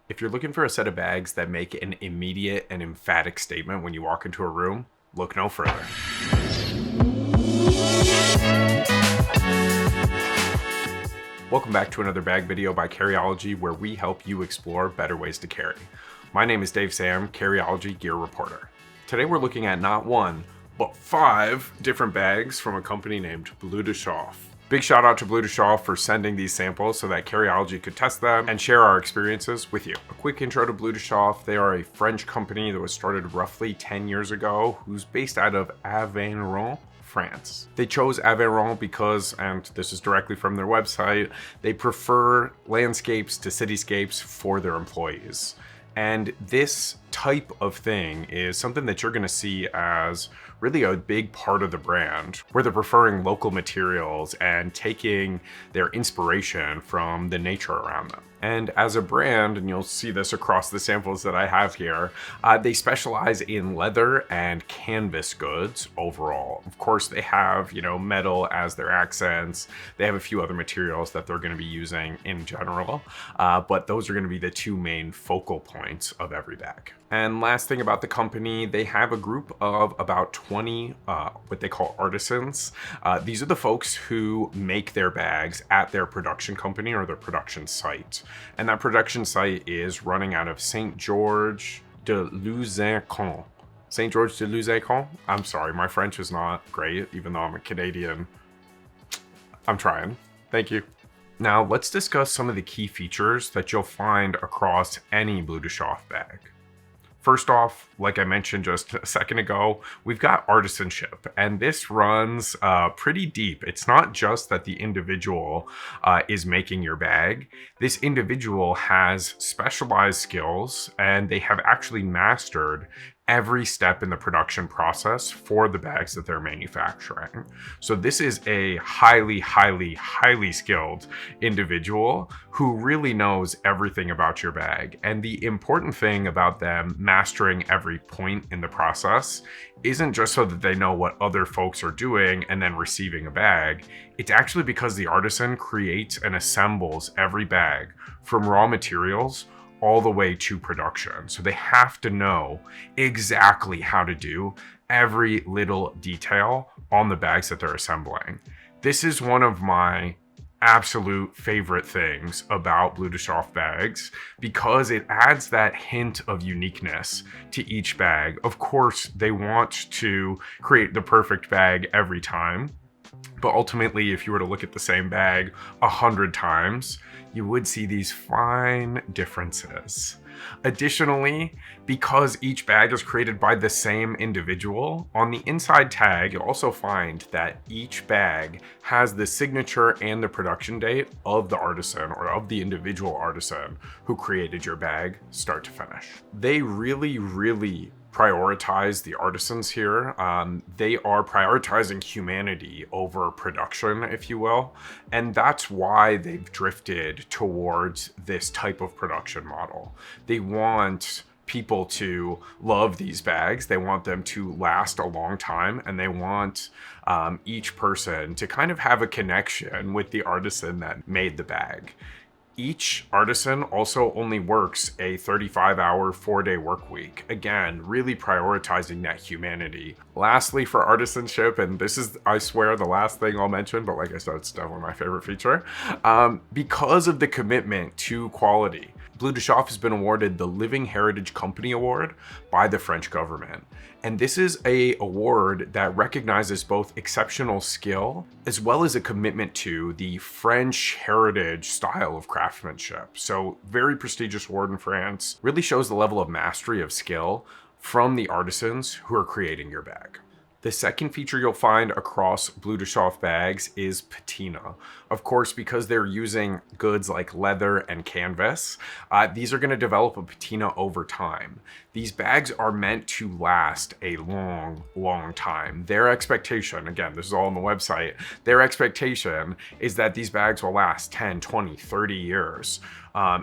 If you're looking for a set of bags that make an immediate and emphatic statement when you walk into a room, look no further. Welcome back to another bag video by Carryology, where we help you explore better ways to carry. My name is Dave Sam, Carryology Gear Reporter. Today we're looking at not one, but 5 different bags from a company named Bleu De Chauffe. Big shout out to Bleu De Chauffe for sending these samples so that Carryology could test them and share our experiences with you. A quick intro to Bleu De Chauffe. They are a French company that was started roughly 10 years ago, who's based out of Aveyron, France. They chose Aveyron because, and this is directly from their website, they prefer landscapes to cityscapes for their employees. And this type of thing is something that you're going to see as really a big part of the brand, where they're preferring local materials and taking their inspiration from the nature around them. And as a brand, and you'll see this across the samples that I have here, they specialize in leather and canvas goods overall. Of course, they have, metal as their accents. They have a few other materials that they're going to be using in general, but those are going to be the 2 main focal points of every bag. And last thing about the company, they have a group of about 20 what they call artisans. These are the folks who make their bags at their production company or their production site. And that production site is running out of St. George de Luzercon. St. George de Luzercon? I'm sorry, my French is not great, even though I'm a Canadian. I'm trying. Thank you. Now, let's discuss some of the key features that you'll find across any Bleu De Chauffe bag. First off, like I mentioned just a second ago, we've got artisanship, and this runs pretty deep. It's not just that the individual is making your bag. This individual has specialized skills, and they have actually mastered every step in the production process for the bags that they're manufacturing. So this is a highly, highly, highly skilled individual who really knows everything about your bag. And the important thing about them mastering every point in the process isn't just so that they know what other folks are doing and then receiving a bag. It's actually because the artisan creates and assembles every bag from raw materials all the way to production. So they have to know exactly how to do every little detail on the bags that they're assembling. This is one of my absolute favorite things about Bleu De Chauffe bags, because it adds that hint of uniqueness to each bag. Of course, they want to create the perfect bag every time, but ultimately, if you were to look at the same bag 100 times, you would see these fine differences. Additionally, because each bag is created by the same individual, on the inside tag, you'll also find that each bag has the signature and the production date of the artisan or of the individual artisan who created your bag start to finish. They really prioritize the artisans here. They are prioritizing humanity over production, if you will. And that's why they've drifted towards this type of production model. They want people to love these bags. They want them to last a long time, and they want each person to kind of have a connection with the artisan that made the bag. Each artisan also only works a 35-hour, 4-day work week. Again, really prioritizing that humanity. Lastly, for artisanship, and this is, I swear, the last thing I'll mention, but like I said, it's definitely my favorite feature. Because of the commitment to quality, Bleu De Chauffe has been awarded the Living Heritage Company Award by the French government. And this is an award that recognizes both exceptional skill as well as a commitment to the French heritage style of craftsmanship. So very prestigious award in France. Really shows the level of mastery of skill from the artisans who are creating your bag. The second feature you'll find across Bleu De Chauffe bags is patina. Of course, because they're using goods like leather and canvas, these are going to develop a patina over time. These bags are meant to last a long time. Their expectation, again, this is all on the website, their expectation is that these bags will last 10, 20, 30 years.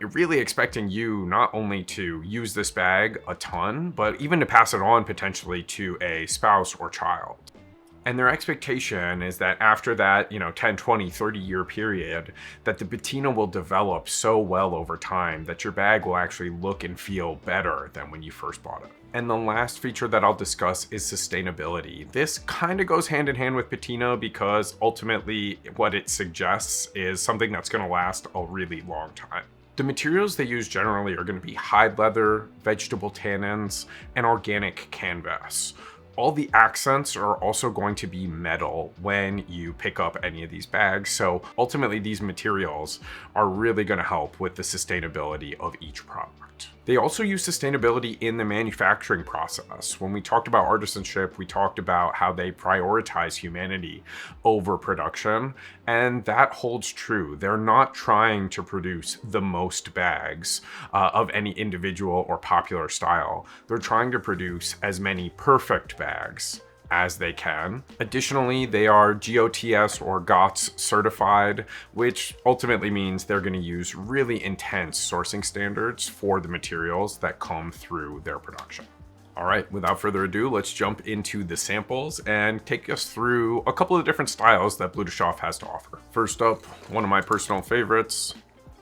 Really expecting you not only to use this bag a ton, but even to pass it on potentially to a spouse or child. And their expectation is that after that, 10, 20, 30-year period, that the patina will develop so well over time that your bag will actually look and feel better than when you first bought it. And the last feature that I'll discuss is sustainability. This kind of goes hand in hand with patina because ultimately what it suggests is something that's going to last a really long time. The materials they use generally are going to be hide leather, vegetable tannins, and organic canvas. All the accents are also going to be metal when you pick up any of these bags. So ultimately these materials are really going to help with the sustainability of each product. They also use sustainability in the manufacturing process. When we talked about artisanship, we talked about how they prioritize humanity over production, and that holds true. They're not trying to produce the most bags of any individual or popular style. They're trying to produce as many perfect bags as they can. Additionally, they are GOTS or GOTS certified, which ultimately means they're going to use really intense sourcing standards for the materials that come through their production. All right, without further ado, let's jump into the samples and take us through a couple of different styles that Bleu De Chauffe has to offer. First up, one of my personal favorites,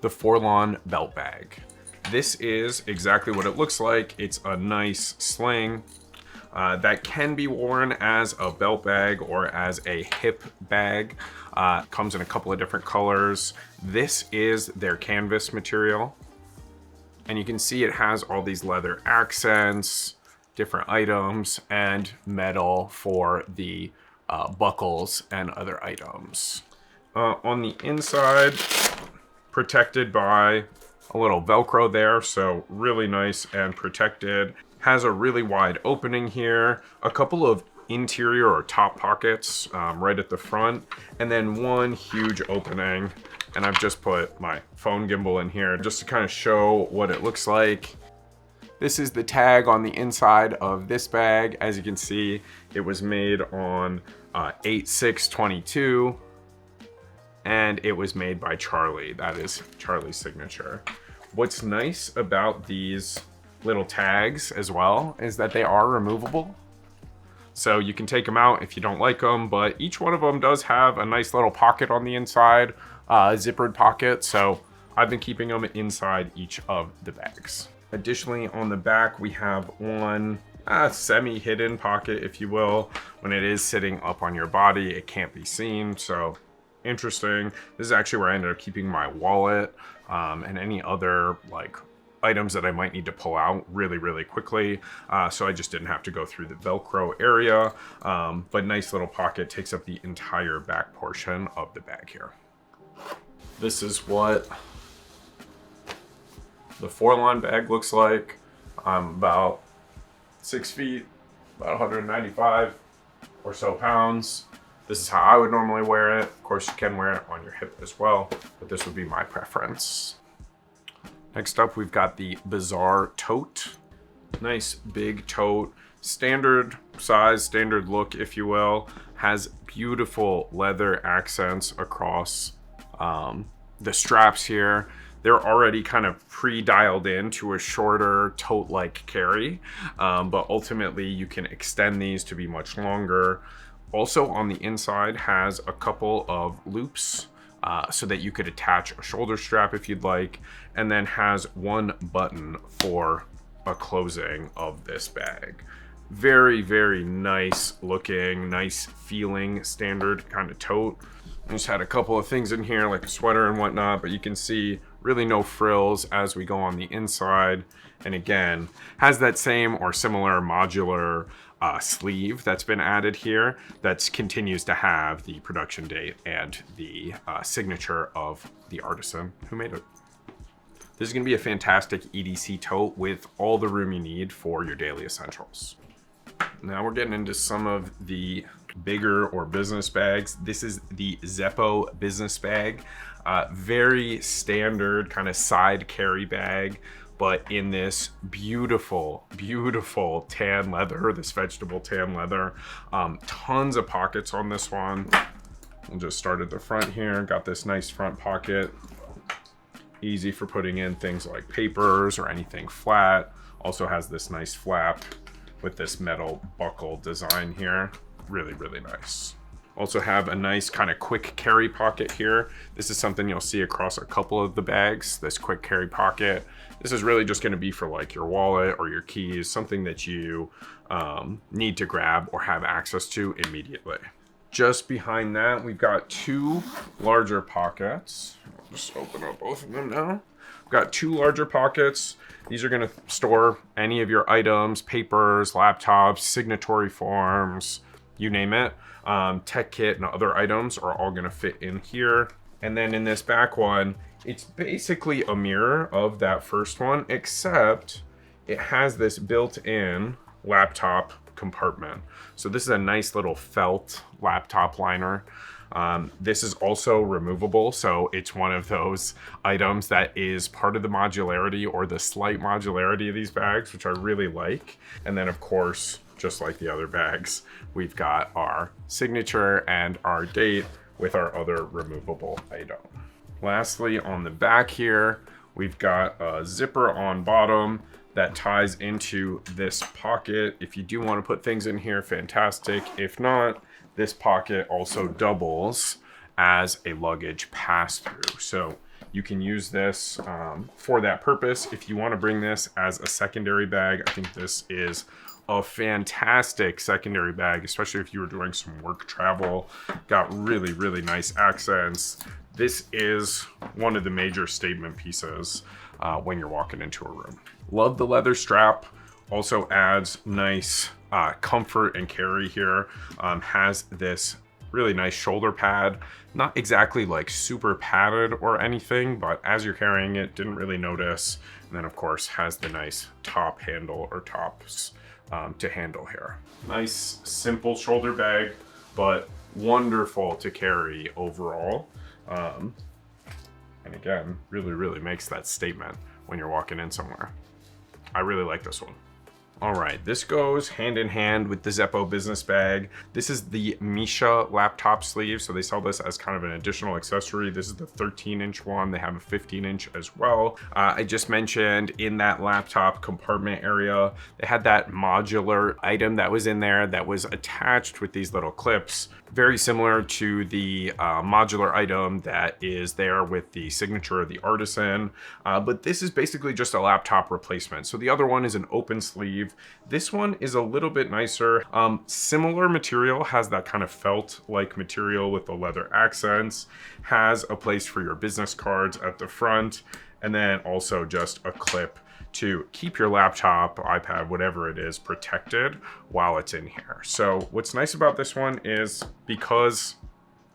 the Forlon belt bag. This is exactly what it looks like. It's a nice sling that can be worn as a belt bag or as a hip bag. Comes in a couple of different colors. This is their canvas material. And you can see it has all these leather accents, different items, and metal for the buckles and other items. On the inside, protected by a little Velcro there, so really nice and protected. Has a really wide opening here, a couple of interior or top pockets right at the front, and then one huge opening. And I've just put my phone gimbal in here just to kind of show what it looks like. This is the tag on the inside of this bag. As you can see, it was made on 8/6/22, and it was made by Charlie. That is Charlie's signature. What's nice about these little tags as well is that they are removable. So you can take them out if you don't like them, but each one of them does have a nice little pocket on the inside, a zippered pocket. So I've been keeping them inside each of the bags. Additionally, on the back, we have one semi-hidden pocket, if you will. When it is sitting up on your body, it can't be seen. So interesting. This is actually where I ended up keeping my wallet and any other items that I might need to pull out really quickly. So I just didn't have to go through the Velcro area, but nice little pocket, takes up the entire back portion of the bag here. This is what the Forlon bag looks like. I'm about 6 feet, about 195 or so pounds. This is how I would normally wear it. Of course, you can wear it on your hip as well, but this would be my preference. Next up, we've got the Bizarre Tote. Nice big tote, standard size, standard look, if you will. Has beautiful leather accents across the straps here. They're already kind of pre-dialed in to a shorter tote-like carry, but ultimately you can extend these to be much longer. Also on the inside has a couple of loops so that you could attach a shoulder strap if you'd like, and then has one button for a closing of this bag. Very nice looking, nice feeling, standard kind of tote. I just had a couple of things in here like a sweater and whatnot, but you can see really no frills as we go on the inside. And again, has that same or similar modular sleeve that's been added here that continues to have the production date and the signature of the artisan who made it. This is going to be a fantastic EDC tote with all the room you need for your daily essentials. Now we're getting into some of the bigger or business bags. This is the Zephyr business bag. Very standard kind of side carry bag, but in this beautiful tan leather, this vegetable tan leather. Tons of pockets on this one. We'll just start at the front here. Got this nice front pocket. Easy for putting in things like papers or anything flat. Also has this nice flap with this metal buckle design here. really, really nice. Also have a nice kind of quick carry pocket here. This is something you'll see across a couple of the bags, this quick carry pocket. This is really just gonna be for like your wallet or your keys, something that you need to grab or have access to immediately. Just behind that, we've got two larger pockets. I'll just open up both of them now. We've got two larger pockets. These are gonna store any of your items, papers, laptops, signatory forms, you name it. Tech kit and other items are all gonna fit in here. And then in this back one, it's basically a mirror of that first one, except it has this built-in laptop compartment. So this is a nice little felt laptop liner. This is also removable, so it's one of those items that is part of the modularity or the slight modularity of these bags, which I really like. And then of course, just like the other bags, we've got our signature and our date with our other removable item. Lastly, on the back here, we've got a zipper on bottom that ties into this pocket. If you do want to put things in here, fantastic. If not, this pocket also doubles as a luggage pass-through. So you can use this for that purpose. If you want to bring this as a secondary bag, I think this is a fantastic secondary bag, especially if you were doing some work travel. Got really, really nice accents. This is one of the major statement pieces when you're walking into a room. Love the leather strap. Also adds nice comfort and carry here. Has this really nice shoulder pad. Not exactly like super padded or anything, but as you're carrying it, didn't really notice. And then of course has the nice top handle or tops to handle here. Nice simple shoulder bag, but wonderful to carry overall. And again, really, really makes that statement when you're walking in somewhere. I really like this one. All right, this goes hand in hand with the Zeppo business bag. This is the Misha laptop sleeve. So they sell this as kind of an additional accessory. This is the 13-inch one. They have a 15-inch as well. I just mentioned in that laptop compartment area, they had that modular item that was in there that was attached with these little clips. Very similar to the modular item that is there with the signature of the artisan. But this is basically just a laptop replacement. So the other one is an open sleeve. This one is a little bit nicer. Similar material, has that kind of felt-like material with the leather accents, has a place for your business cards at the front, and then also just a clip to keep your laptop, iPad, whatever it is, protected while it's in here. So what's nice about this one is because,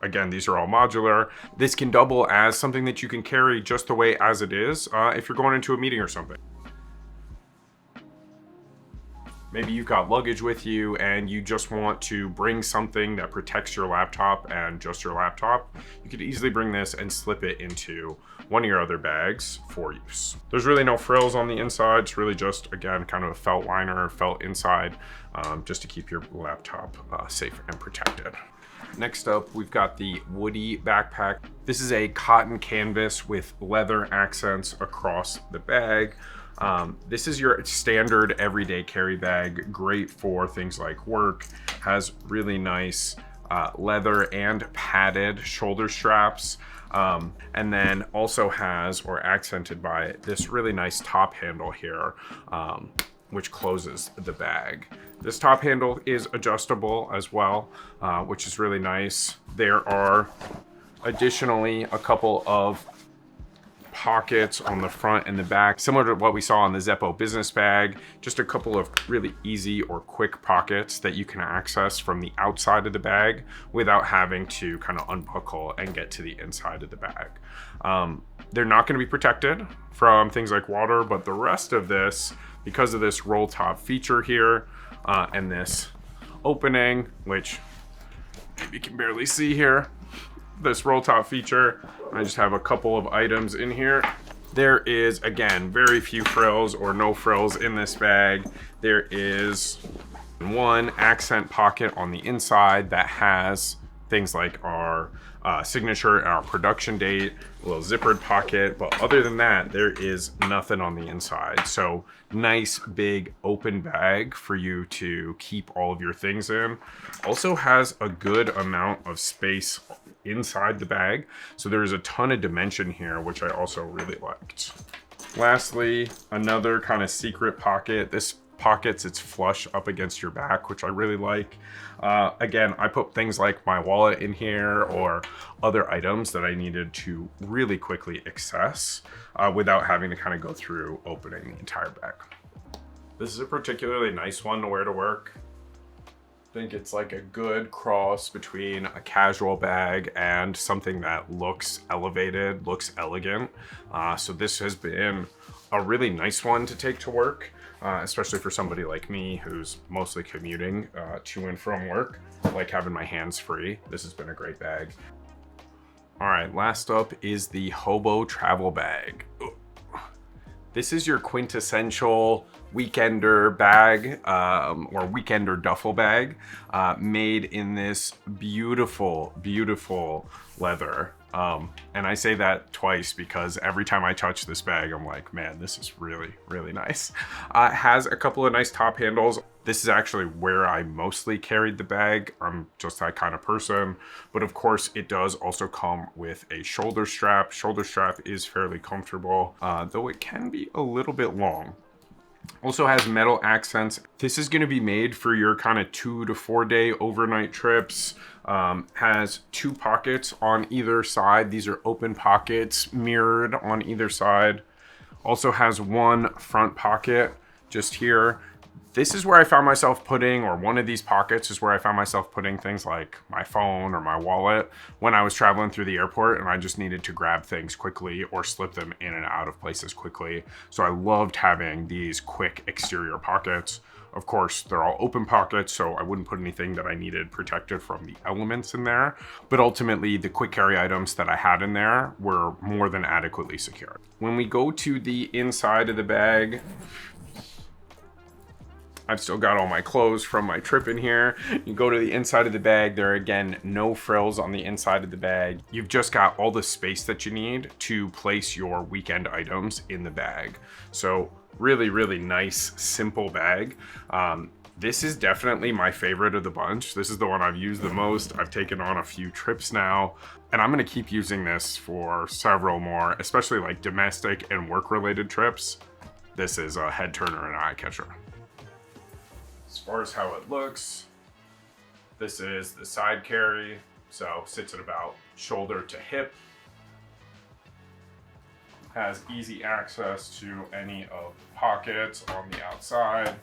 again, these are all modular, this can double as something that you can carry just the way as it is if you're going into a meeting or something. Maybe you've got luggage with you and you just want to bring something that protects your laptop and just your laptop. You could easily bring this and slip it into one of your other bags for use. There's really no frills on the inside. It's really just, again, kind of a felt liner, felt inside, just to keep your laptop safe and protected. Next up, we've got the Woody backpack. This is a cotton canvas with leather accents across the bag. This is your standard everyday carry bag, great for things like work, has really nice leather and padded shoulder straps, and then also has, or accented by, this really nice top handle here, which closes the bag. This top handle is adjustable as well, which is really nice. There are additionally a couple of pockets on the front and the back, similar to what we saw on the Zeppo business bag. Just a couple of really easy or quick pockets that you can access from the outside of the bag without having to kind of unbuckle and get to the inside of the bag. They're not going to be protected from things like water, but the rest of this, because of this roll top feature here and this opening, which maybe you can barely see here, this roll top feature, I just have a couple of items in here. There is, again, very few frills or no frills in this bag. There is one accent pocket on the inside that has things like our signature and our production date, a little zippered pocket, but other than that, there is nothing on the inside. So nice big open bag for you to keep all of your things in. Also has a good amount of space inside the bag. So there's a ton of dimension here, which I also really liked. Lastly, another kind of secret pocket. This pockets, it's flush up against your back, which I really like. Again, I put things like my wallet in here or other items that I needed to really quickly access without having to kind of go through opening the entire bag. This is a particularly nice one to wear to work. I think it's like a good cross between a casual bag and something that looks elevated, looks elegant. So this has been a really nice one to take to work, especially for somebody like me who's mostly commuting to and from work, like having my hands free. This has been a great bag. All right, last up is the Hobo travel bag. This is your quintessential weekender bag or weekender duffel bag made in this beautiful, beautiful leather. And I say that twice because every time I touch this bag, I'm like, man, this is really, really nice. It has a couple of nice top handles. This is actually where I mostly carried the bag. I'm just that kind of person. But of course, it does also come with a shoulder strap. Shoulder strap is fairly comfortable, though it can be a little bit long. Also has metal accents. This is going to be made for your kind of 2 to 4 day overnight trips. Has 2 pockets on either side. These are open pockets mirrored on either side. Also has 1 front pocket just here. This is where I found myself putting, or one of these pockets is where I found myself putting things like my phone or my wallet when I was traveling through the airport and I just needed to grab things quickly or slip them in and out of places quickly. So I loved having these quick exterior pockets. Of course, they're all open pockets, so I wouldn't put anything that I needed protected from the elements in there. But ultimately, the quick carry items that I had in there were more than adequately secure. When we go to the inside of the bag, I've still got all my clothes from my trip in here. You go to the inside of the bag, there are again no frills on the inside of the bag. You've just got all the space that you need to place your weekend items in the bag. So really, really nice, simple bag. This is definitely my favorite of the bunch. This is the one I've used the most. I've taken on a few trips now, and I'm gonna keep using this for several more, especially like domestic and work-related trips. This is a head turner and eye catcher. As far as how it looks, this is the side carry, so sits at about shoulder to hip. Has easy access to any of the pockets on the outside.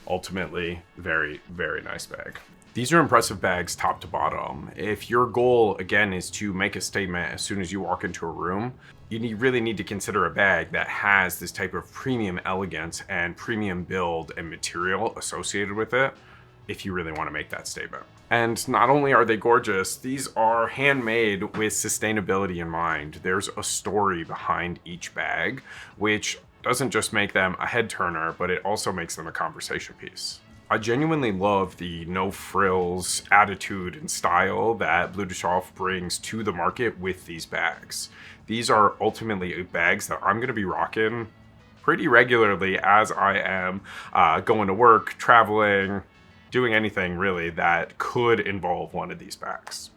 Ultimately, very, very nice bag. These are impressive bags top to bottom. If your goal, again, is to make a statement as soon as you walk into a room, you really need to consider a bag that has this type of premium elegance and premium build and material associated with it if you really want to make that statement. And not only are they gorgeous, these are handmade with sustainability in mind. There's a story behind each bag, which doesn't just make them a head turner, but it also makes them a conversation piece. I genuinely love the no frills attitude and style that Bleu De Chauffe brings to the market with these bags. These are ultimately bags that I'm gonna be rocking pretty regularly as I am going to work, traveling, doing anything really that could involve one of these bags.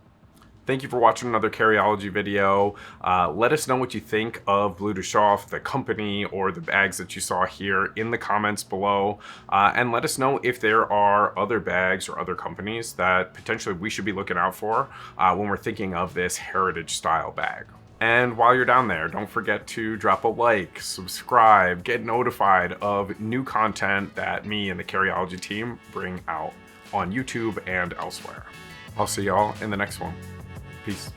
Thank you for watching another Carryology video. Let us know what you think of Bleu De Chauffe, the company, or the bags that you saw here in the comments below. And let us know if there are other bags or other companies that potentially we should be looking out for when we're thinking of this heritage style bag. And while you're down there, don't forget to drop a like, subscribe, get notified of new content that me and the Carryology team bring out on YouTube and elsewhere. I'll see y'all in the next one. Peace.